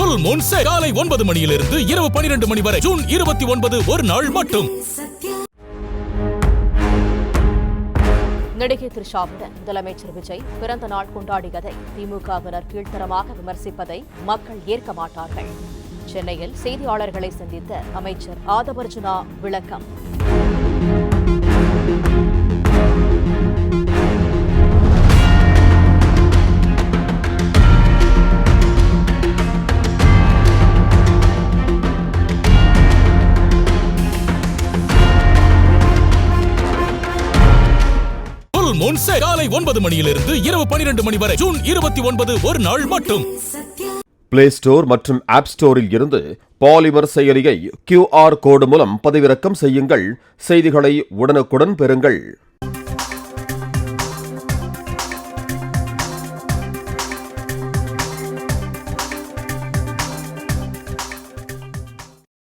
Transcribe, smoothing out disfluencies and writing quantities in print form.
Full Moon sale காலை 9 மணியிலிருந்து இரவு 12 மணி வரை. ஜூன் 29 ஒரு நாள் மட்டும். நடிகை த்ரிஷாவுடன் முதலமைச்சர் விஜய் பிறந்த நாள் கொண்டாடியதை திமுகவினர் கீழ்த்தரமாக விமர்சிப்பதை மக்கள் ஏற்க மாட்டார்கள். சென்னையில் செய்தியாளர்களை சந்தித்த அமைச்சர் ஆதவர்ஜுனா விளக்கம். காலை 9 மணியிலிருந்து இரவு 12 மணி வரை. ஜூன் 29 ஒரு நாள் மட்டும். பிளே ஸ்டோர் மற்றும் ஆப் ஸ்டோரில் இருந்து பாலிமர் செயலியை QR கோடு மூலம் பதிவிறக்கம் செய்யுங்கள். செய்திகளை உடனுக்குடன் பெறுங்கள்.